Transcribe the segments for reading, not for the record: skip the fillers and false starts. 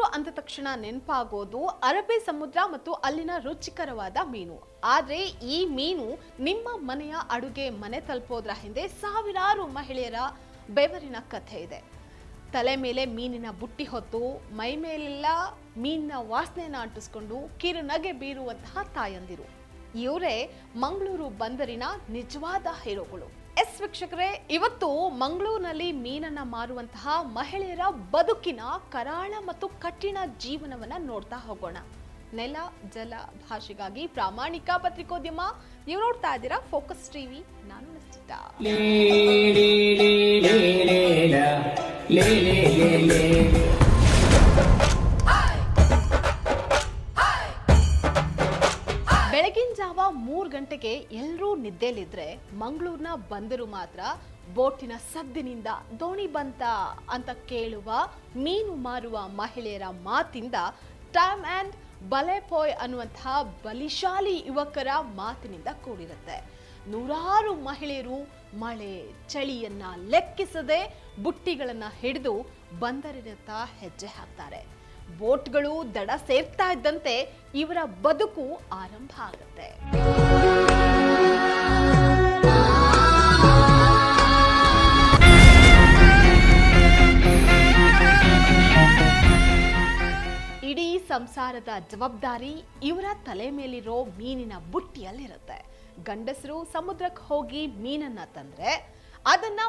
ಮಂಗಳೂರು ಅಂದ ತಕ್ಷಣ ನೆನಪಾಗೋದು ಅರಬ್ಬಿ ಸಮುದ್ರ ಮತ್ತು ಅಲ್ಲಿನ ರುಚಿಕರವಾದ ಮೀನು. ಆದ್ರೆ ಈ ಮೀನು ನಿಮ್ಮ ಮನೆಯ ಅಡುಗೆ ಮನೆ ತಲುಪೋದ್ರ ಹಿಂದೆ ಸಾವಿರಾರು ಮಹಿಳೆಯರ ಬೆವರಿನ ಕಥೆ ಇದೆ. ತಲೆ ಮೇಲೆ ಮೀನಿನ ಬುಟ್ಟಿ ಹೊತ್ತು ಮೈ ಮೇಲೆಲ್ಲ ಮೀನಿನ ವಾಸನೆಯನ್ನು ಅಂಟಿಸ್ಕೊಂಡು ಕಿರುನಗೆ ಬೀರುವಂತಹ ತಾಯಂದಿರು. ಇವರೇ ಮಂಗಳೂರು ಬಂದರಿನ ನಿಜವಾದ ಹೀರೋಗಳು. ವೀಕ್ಷಕರೇ, ಇವತ್ತು ಮಂಗಳೂರಿನಲ್ಲಿ ಮೀನನ್ನ ಮಾರುವಂತಹ ಮಹಿಳೆಯರ ಬದುಕಿನ ಕರಾಳ ಮತ್ತು ಕಠಿಣ ಜೀವನವನ್ನ ನೋಡ್ತಾ ಹೋಗೋಣ. ನೆಲ ಜಲ ಭಾಷೆಗಾಗಿ ಪ್ರಾಮಾಣಿಕ ಪತ್ರಿಕೋದ್ಯಮ. ನೀವು ನೋಡ್ತಾ ಇದ್ದೀರಾ ಫೋಕಸ್ ಟಿವಿ. ನಾನು ನಿಶ್ಚಿತ. ಬೆಳಗಿನ ಜಾವ 3 ಗಂಟೆಗೆ ಎಲ್ಲರೂ ನಿದ್ದೆಲಿದ್ರೆ ಮಂಗಳೂರಿನ ಬಂದರು ಮಾತ್ರ ಬೋಟಿನ ಸದ್ದಿನಿಂದ ದೋಣಿ ಬಂತ ಅಂತ ಕೇಳುವ ಮೀನು ಮಾರುವ ಮಹಿಳೆಯರ ಮಾತಿಂದ ಟೈಮ್ ಅಂಡ್ ಬಲೆಪೋಯ್ ಅನ್ನುವಂತಹ ಬಲಿಶಾಲಿ ಯುವಕರ ಮಾತಿನಿಂದ ಕೂಡಿರುತ್ತೆ. ನೂರಾರು ಮಹಿಳೆಯರು ಮಳೆ ಚಳಿಯನ್ನ ಲೆಕ್ಕಿಸದೆ ಬುಟ್ಟಿಗಳನ್ನ ಹಿಡಿದು ಬಂದರಿನತ್ತ ಹೆಜ್ಜೆ ಹಾಕ್ತಾರೆ. ಬೋಟ್ಗಳು ದಡ ಸೇರ್ತಾ ಇದ್ದಂತೆ ಇವರ ಬದುಕು ಆರಂಭ ಆಗುತ್ತೆ. ಇಡೀ ಸಂಸಾರದ ಜವಾಬ್ದಾರಿ ಇವರ ತಲೆ ಮೇಲಿರೋ ಮೀನಿನ ಬುಟ್ಟಿಯಲ್ಲಿರುತ್ತೆ. ಗಂಡಸರು ಸಮುದ್ರಕ್ಕೆ ಹೋಗಿ ಮೀನನ್ನ ತಂದ್ರೆ ಅದನ್ನ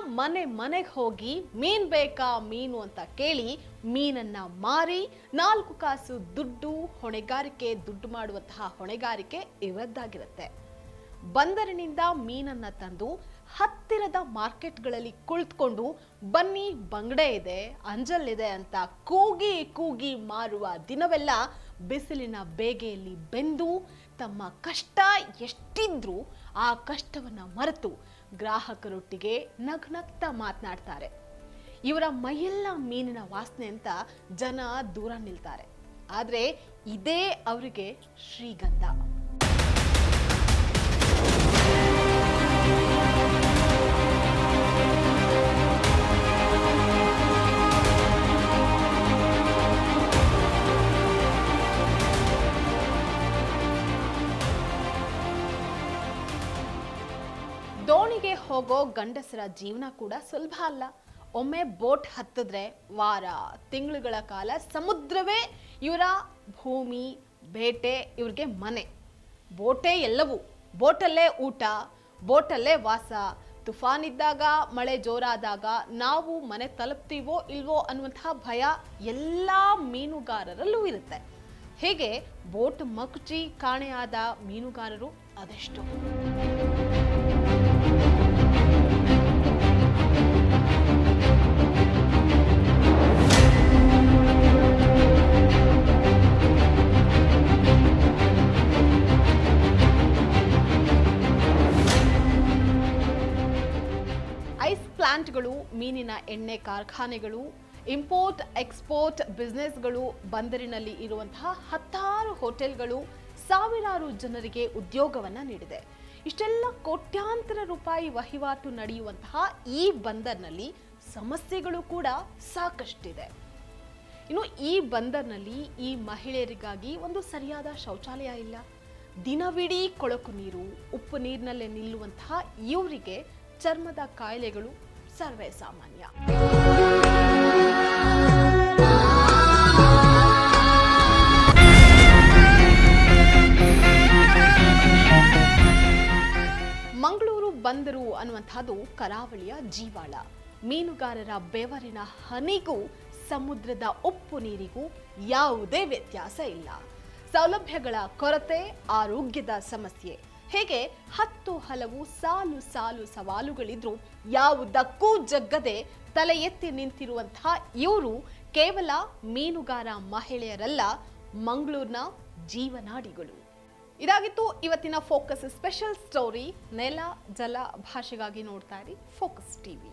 ಮನೆಗೆ ಹೋಗಿ ಮೀನ್ ಬೇಕಾ ಮೀನು ಅಂತ ಕೇಳಿ ಮೀನನ್ನ ಮಾರಿ 4 ಕಾಸು ದುಡ್ಡು ಮಾಡುವಂತಹ ಹೊಣೆಗಾರಿಕೆ ಇವರದ್ದಾಗಿರುತ್ತೆ. ಬಂದರಿನಿಂದ ಮೀನನ್ನ ತಂದು ಹತ್ತಿರದ ಮಾರ್ಕೆಟ್ಗಳಲ್ಲಿ ಕುಳಿತುಕೊಂಡು ಬನ್ನಿ ಬಂಗಡೆ ಇದೆ, ಅಂಜಲ್ಲಿದೆ ಅಂತ ಕೂಗಿ ಮಾರುವ ದಿನವೆಲ್ಲ ಬಿಸಿಲಿನ ಬೇಗೆಯಲ್ಲಿ ಬೆಂದು ತಮ್ಮ ಕಷ್ಟ ಎಷ್ಟಿದ್ರೂ ಆ ಕಷ್ಟವನ್ನ ಮರೆತು ಗ್ರಾಹಕರೊಟ್ಟಿಗೆ ನಗ್ನಗ್ತಾ ಮಾತನಾಡ್ತಾರೆ. ಇವರ ಮೈಯೆಲ್ಲ ಮೀನಿನ ವಾಸನೆ ಅಂತ ಜನ ದೂರ ನಿಲ್ತಾರೆ. ಆದ್ರೆ ಇದೇ ಅವರಿಗೆ ಶ್ರೀಗಂಧ. ದೋಣಿಗೆ ಹೋಗೋ ಗಂಡಸರ ಜೀವನ ಕೂಡ ಸುಲಭ ಅಲ್ಲ. ಒಮ್ಮೆ ಬೋಟ್ ಹತ್ತಿದ್ರೆ ವಾರ ತಿಂಗಳುಗಳ ಕಾಲ ಸಮುದ್ರವೇ ಇವರ ಭೂಮಿ, ಬೇಟೆ, ಇವ್ರಿಗೆ ಮನೆ. ಬೋಟೇ ಎಲ್ಲವೂ, ಬೋಟಲ್ಲೇ ಊಟ, ಬೋಟಲ್ಲೇ ವಾಸ. ತುಫಾನ್ ಇದ್ದಾಗ, ಮಳೆ ಜೋರಾದಾಗ ನಾವು ಮನೆ ತಲುಪ್ತೀವೋ ಇಲ್ವೋ ಅನ್ನುವಂತಹ ಭಯ ಎಲ್ಲ ಮೀನುಗಾರರಲ್ಲೂ ಇರುತ್ತೆ. ಹೀಗೆ ಬೋಟ್ ಮಗುಚಿ ಕಾಣೆಯಾದ ಮೀನುಗಾರರು ಅದೆಷ್ಟು. ಐಸ್ ಪ್ಲಾಂಟ್ಗಳು, ಮೀನಿನ ಎಣ್ಣೆ ಕಾರ್ಖಾನೆಗಳು, ಇಂಪೋರ್ಟ್ ಎಕ್ಸ್ಪೋರ್ಟ್ ಬಿಸ್ನೆಸ್ಗಳು, ಬಂದರಿನಲ್ಲಿ ಇರುವಂತಹ 10 ಹೋಟೆಲ್ಗಳು ಸಾವಿರಾರು ಜನರಿಗೆ ಉದ್ಯೋಗವನ್ನ ನೀಡಿದೆ. ಇಷ್ಟೆಲ್ಲ ಕೋಟ್ಯಾಂತರ ರೂಪಾಯಿ ವಹಿವಾಟು ನಡೆಯುವಂತಹ ಈ ಬಂದರ್ನಲ್ಲಿ ಸಮಸ್ಯೆಗಳು ಕೂಡ ಸಾಕಷ್ಟಿದೆ. ಇನ್ನು ಈ ಬಂದರ್ನಲ್ಲಿ ಈ ಮಹಿಳೆಯರಿಗಾಗಿ ಒಂದು ಸರಿಯಾದ ಶೌಚಾಲಯ ಇಲ್ಲ. ದಿನವಿಡೀ ಕೊಳಕು ನೀರು, ಉಪ್ಪು ನೀರಿನಲ್ಲೇ ನಿಲ್ಲುವಂತಹ ಇವರಿಗೆ ಚರ್ಮದ ಕಾಯಿಲೆಗಳು ಸರ್ವೇ ಸಾಮಾನ್ಯ. ಮಂಗಳೂರು ಬಂದರು ಅನ್ನುವಂಥದ್ದು ಕರಾವಳಿಯ ಜೀವಾಳ. ಮೀನುಗಾರರ ಬೆವರಿನ ಹನಿಗೂ ಸಮುದ್ರದ ಉಪ್ಪು ನೀರಿಗೂ ಯಾವುದೇ ವ್ಯತ್ಯಾಸ ಇಲ್ಲ. ಸೌಲಭ್ಯಗಳ ಕೊರತೆ, ಆರೋಗ್ಯದ ಸಮಸ್ಯೆ, ಹೇಗೆ 10 ಹಲವು ಸಾಲು ಸವಾಲುಗಳಿದ್ರು ಯಾವುದಕ್ಕೂ ಜಗ್ಗದೆ ತಲೆ ಎತ್ತಿ ನಿಂತಿರುವಂತಹ ಇವರು ಕೇವಲ ಮೀನುಗಾರ ಮಹಿಳೆಯರಲ್ಲ, ಮಂಗಳೂರಿನ ಜೀವನಾಡಿಗಳು. ಇದಾಗಿತ್ತು ಇವತ್ತಿನ ಫೋಕಸ್ ಸ್ಪೆಷಲ್ ಸ್ಟೋರಿ. ನೆಲ ಜಲ ಭಾಷೆಗಾಗಿ ನೋಡ್ತಾ ಇರಿ ಫೋಕಸ್ ಟಿವಿ.